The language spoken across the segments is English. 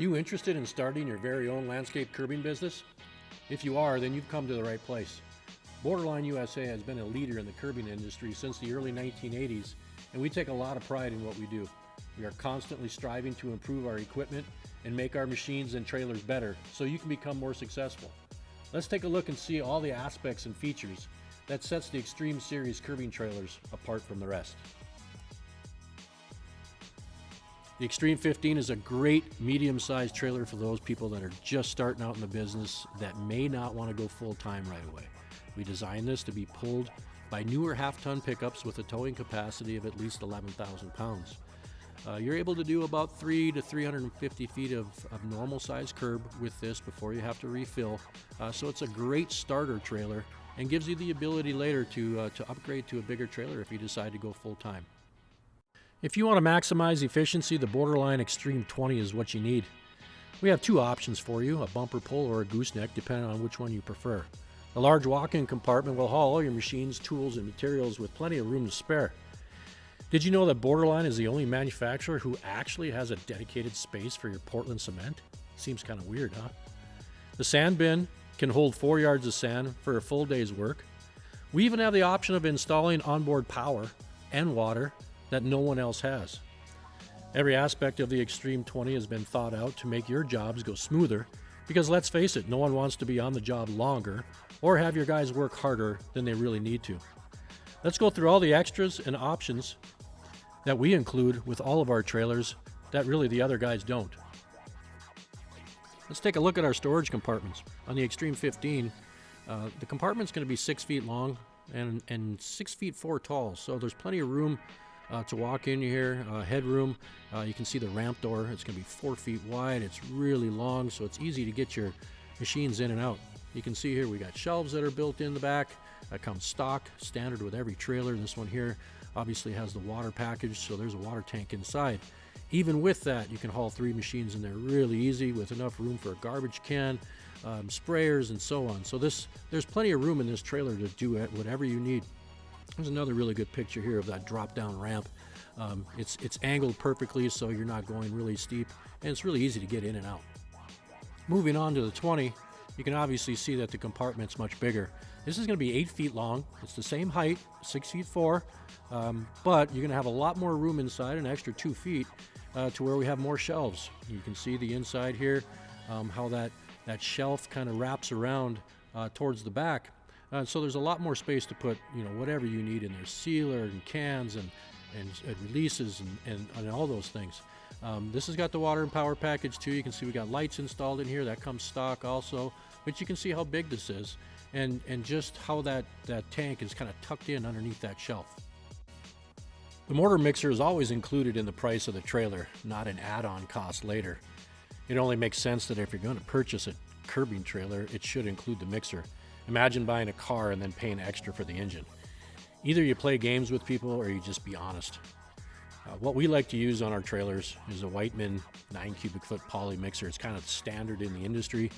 you interested in starting your very own landscape curbing business? If you are, then you've come to the right place. Borderline USA has been a leader in the curbing industry since the early 1980s, and we take a lot of pride in what we do. We are constantly striving to improve our equipment and make our machines and trailers better so you can become more successful. Let's take a look and see all the aspects and features that sets the Extreme Series curbing trailers apart from the rest. The Extreme 15 is a great medium-sized trailer for those people that are just starting out in the business that may not want to go full-time right away. We designed this to be pulled by newer half-ton pickups with a towing capacity of at least 11,000 pounds. You're able to do about 3 to 350 feet of normal size curb with this before you have to refill. So it's a great starter trailer and gives you the ability later to upgrade to a bigger trailer if you decide to go full-time. If you want to maximize efficiency, the Borderline Extreme 20 is what you need. We have two options for you, a bumper pull or a gooseneck, depending on which one you prefer. The large walk-in compartment will haul all your machines, tools, and materials with plenty of room to spare. Did you know that Borderline is the only manufacturer who actually has a dedicated space for your Portland cement? Seems kind of weird, huh? The sand bin can hold 4 yards of sand for a full day's work. We even have the option of installing onboard power and water that no one else has. Every aspect of the Extreme 20 has been thought out to make your jobs go smoother, because let's face it, no one wants to be on the job longer or have your guys work harder than they really need to. Let's go through all the extras and options that we include with all of our trailers that really the other guys don't. Let's take a look at our storage compartments. On the Extreme 15, the compartment's going to be 6 feet long and 6 feet 4 tall, so there's plenty of room to walk in here. Headroom, you can see the ramp door. It's going to be 4 feet wide. It's really long, so it's easy to get your machines in and out. You can see here we got shelves that are built in the back that come stock, standard with every trailer. This one here obviously has the water package, so there's a water tank inside. Even with that, you can haul 3 machines in there really easy with enough room for a garbage can, sprayers, and so on. So there's plenty of room in this trailer to do whatever you need. There's another really good picture here of that drop-down ramp. It's angled perfectly, so you're not going really steep, and it's really easy to get in and out. Moving on to the 20, you can obviously see that the compartment's much bigger. This is going to be 8 feet long. It's the same height, 6 feet 4, but you're going to have a lot more room inside, an extra 2 feet, to where we have more shelves. You can see the inside here, how that shelf kind of wraps around towards the back. So there's a lot more space to put, whatever you need in there, sealer and cans and releases and all those things. This has got the water and power package too. You can see we got lights installed in here. That comes stock also, but you can see how big this is and just how that tank is kind of tucked in underneath that shelf. The mortar mixer is always included in the price of the trailer, not an add-on cost later. It only makes sense that if you're going to purchase a curbing trailer, it should include the mixer. Imagine buying a car and then paying extra for the engine. Either you play games with people or you just be honest. What we like to use on our trailers is a Whiteman 9 cubic foot poly mixer. It's kind of standard in the industry.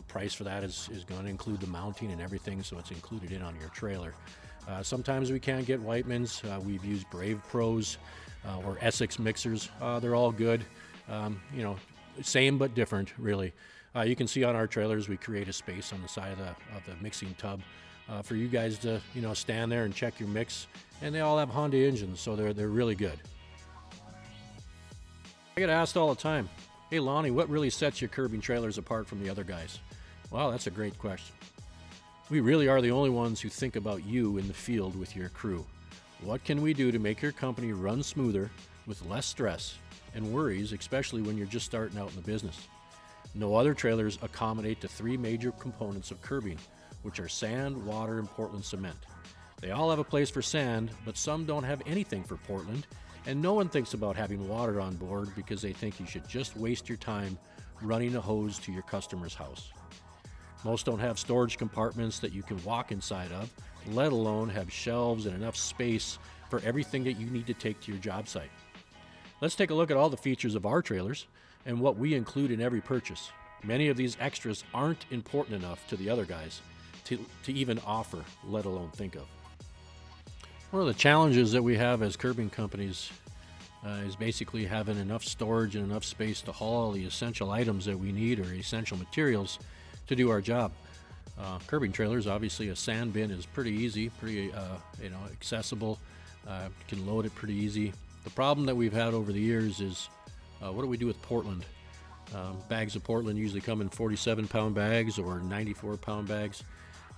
Price for that is going to include the mounting and everything, so it's included in on your trailer. Sometimes we can't get Whitemans. We've used Brave Pros or Essex mixers. They're all good. Same but different, really. You can see on our trailers we create a space on the side of the mixing tub for you guys to stand there and check your mix, and they all have Honda engines, so they're really good. I get asked all the time, hey Lonnie, what really sets your curbing trailers apart from the other guys? Well, that's a great question. We really are the only ones who think about you in the field with your crew. What can we do to make your company run smoother with less stress and worries, especially when you're just starting out in the business? No other trailers accommodate the 3 major components of curbing, which are sand, water, and Portland cement. They all have a place for sand, but some don't have anything for Portland, and no one thinks about having water on board because they think you should just waste your time running a hose to your customer's house. Most don't have storage compartments that you can walk inside of, let alone have shelves and enough space for everything that you need to take to your job site. Let's take a look at all the features of our trailers and what we include in every purchase. Many of these extras aren't important enough to the other guys to even offer, let alone think of. One of the challenges that we have as curbing companies is basically having enough storage and enough space to haul all the essential items that we need, or essential materials to do our job. Curbing trailers, obviously a sand bin is pretty easy, pretty accessible. You can load it pretty easy. The problem that we've had over the years is what do we do with Portland? Bags of Portland usually come in 47-pound bags or 94-pound bags,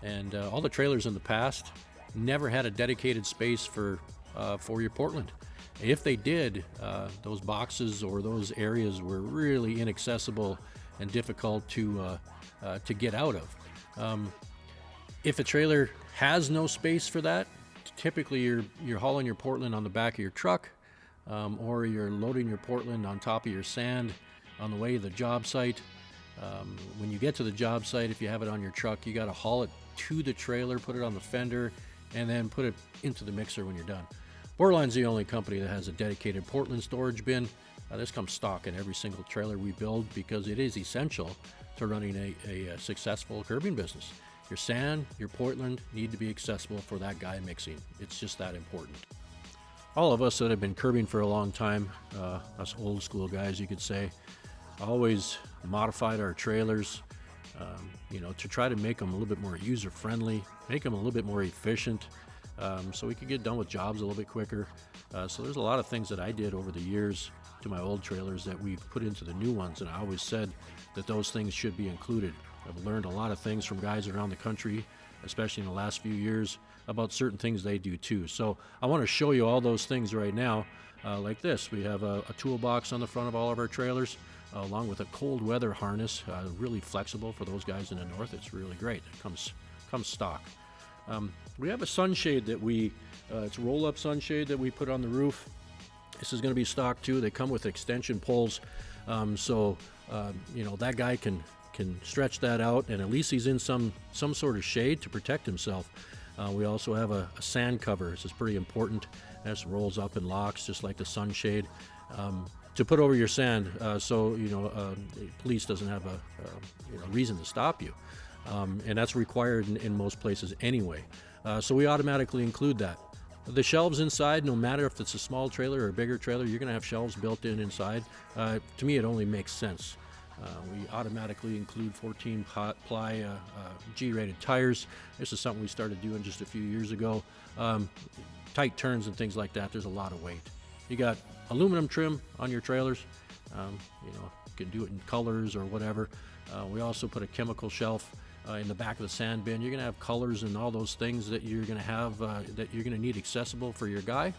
and all the trailers in the past never had a dedicated space for your Portland. If they did, those boxes or those areas were really inaccessible and difficult to get out of. If a trailer has no space for that, typically you're hauling your Portland on the back of your truck, or you're loading your Portland on top of your sand on the way to the job site. When you get to the job site, if you have it on your truck, you got to haul it to the trailer, put it on the fender, and then put it into the mixer when you're done. Borderline's the only company that has a dedicated Portland storage bin. This comes stock in every single trailer we build because it is essential to running a successful curbing business. Your sand, your Portland need to be accessible for that guy mixing. It's just that important. All of us that have been curbing for a long time, us old school guys, you could say, always modified our trailers, to try to make them a little bit more user-friendly, make them a little bit more efficient, so we could get done with jobs a little bit quicker. So there's a lot of things that I did over the years to my old trailers that we've put into the new ones, and I always said that those things should be included. I've learned a lot of things from guys around the country, especially in the last few years, about certain things they do too. So I want to show you all those things right now, like this. We have a toolbox on the front of all of our trailers, along with a cold weather harness, really flexible for those guys in the north. It's really great. It comes stock. We have a sunshade that it's a roll-up sunshade that we put on the roof. This is going to be stock too. They come with extension poles, so that guy can stretch that out, and at least he's in some sort of shade to protect himself. We also have a sand cover. This is pretty important. This rolls up and locks just like the sunshade, to put over your sand, so police doesn't have a reason to stop you, and that's required in most places anyway. So we automatically include that. The shelves inside, no matter if it's a small trailer or a bigger trailer, you're going to have shelves built in inside. To me, it only makes sense. We automatically include 14-ply G-rated tires. This is something we started doing just a few years ago. Tight turns and things like that, there's a lot of weight. You got aluminum trim on your trailers. You can do it in colors or whatever. We also put a chemical shelf in the back of the sand bin. You're going to have colors and all those things that you're going to have that you're going to need accessible for your guy.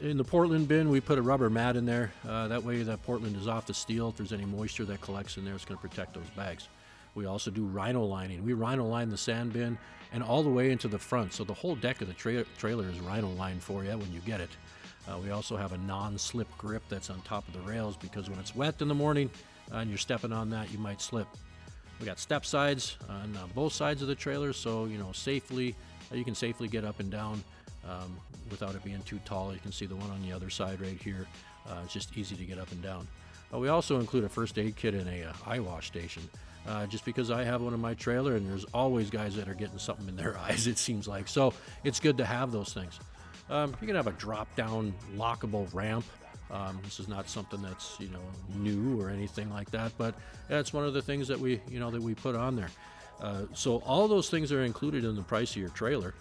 In the Portland bin, we put a rubber mat in there. That way that Portland is off the steel. If there's any moisture that collects in there, it's going to protect those bags. We also do rhino lining. We rhino line the sand bin and all the way into the front. So the whole deck of the trailer is rhino lined for you when you get it. We also have a non-slip grip that's on top of the rails, because when it's wet in the morning and you're stepping on that, you might slip. We got step sides on both sides of the trailer, so you can safely get up and down without it being too tall. You can see the one on the other side right here. It's just easy to get up and down. We also include a first aid kit and a eye wash station, just because I have one in my trailer, and there's always guys that are getting something in their eyes, it seems like. So it's good to have those things. You can have a drop-down lockable ramp. This is not something that's new or anything like that, but that's one of the things that we put on there. So all those things are included in the price of your trailer.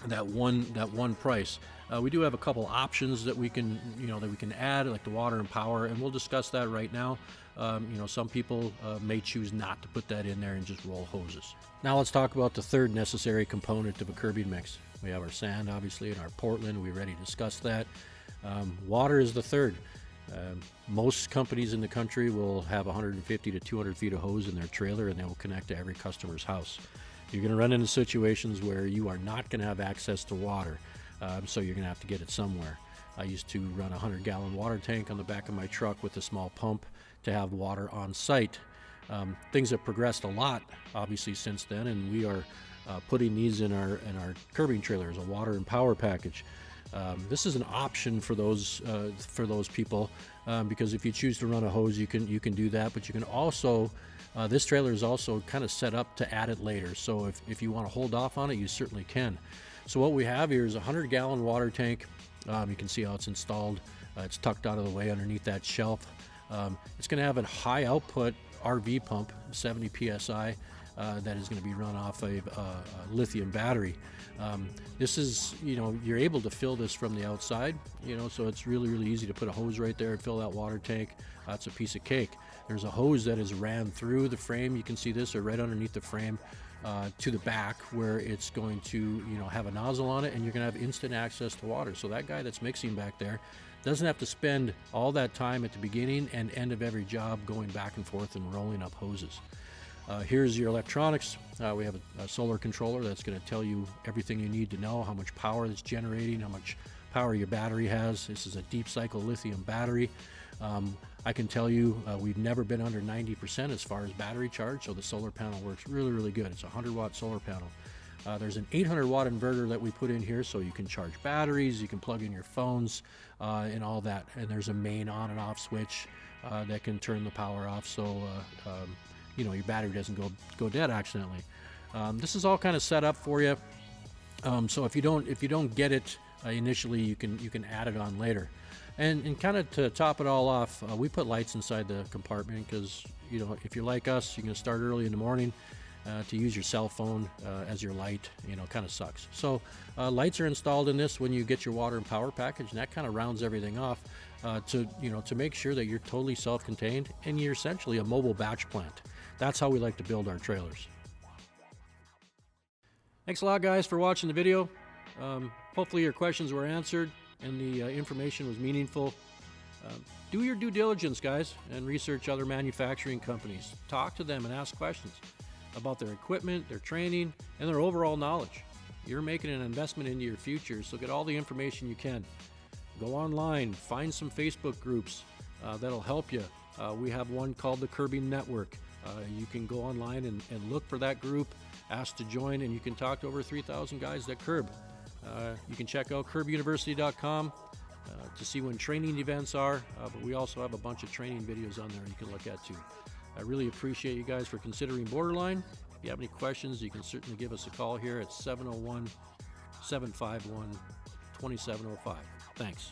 That one price. We do have a couple options that we can add, like the water and power, and we'll discuss that right now. Some people may choose not to put that in there and just roll hoses. Now let's talk about the third necessary component of a curbing mix. We have our sand, obviously, and our Portland. We already discussed that. Water is the third. Most companies in the country will have 150 to 200 feet of hose in their trailer, and they will connect to every customer's house. You're going to run into situations where you are not going to have access to water, so you're going to have to get it somewhere. I used to run a 100-gallon water tank on the back of my truck with a small pump to have water on site. Things have progressed a lot, obviously, since then, and we are putting these in our curbing trailers, a water and power package. This is an option for those people, because if you choose to run a hose, you can do that. But you can also, this trailer is also kind of set up to add it later. So if you want to hold off on it, you certainly can. So what we have here is a 100-gallon water tank. You can see how it's installed. It's tucked out of the way underneath that shelf. It's going to have a high output RV pump, 70 psi, that is going to be run off a lithium battery. This is, you're able to fill this from the outside, so it's really, really easy to put a hose right there and fill that water tank. It's a piece of cake. There's a hose that is ran through the frame. You can see this, or right underneath the frame, to the back, where it's going to, have a nozzle on it, and you're going to have instant access to water. So that guy that's mixing back there doesn't have to spend all that time at the beginning and end of every job going back and forth and rolling up hoses. Here's your electronics. We have a solar controller that's going to tell you everything you need to know, how much power it's generating, how much power your battery has. This is a deep cycle lithium battery. I can tell you we've never been under 90% as far as battery charge, so the solar panel works really, really good. It's a 100-watt solar panel. There's an 800-watt inverter that we put in here, so you can charge batteries, you can plug in your phones, and all that. And there's a main on and off switch that can turn the power off, so your battery doesn't go dead accidentally. This is all kind of set up for you, so if you don't get it initially, you can add it on later. And kind of to top it all off, we put lights inside the compartment because, if you're like us, you're going to start early in the morning. To use your cell phone as your light, kind of sucks. So lights are installed in this when you get your water and power package, and that kind of rounds everything off to make sure that you're totally self-contained and you're essentially a mobile batch plant. That's how we like to build our trailers. Thanks a lot, guys, for watching the video. Hopefully your questions were answered and the information was meaningful. Do your due diligence, guys, and research other manufacturing companies. Talk to them and ask questions about their equipment, their training, and their overall knowledge. You're making an investment into your future, so get all the information you can. Go online, find some Facebook groups that'll help you. We have one called the Curbing Network. You can go online and look for that group, ask to join, and you can talk to over 3,000 guys that curb. You can check out curbuniversity.com to see when training events are, but we also have a bunch of training videos on there you can look at too. I really appreciate you guys for considering Borderline. If you have any questions, you can certainly give us a call here at 701-751-2705. Thanks.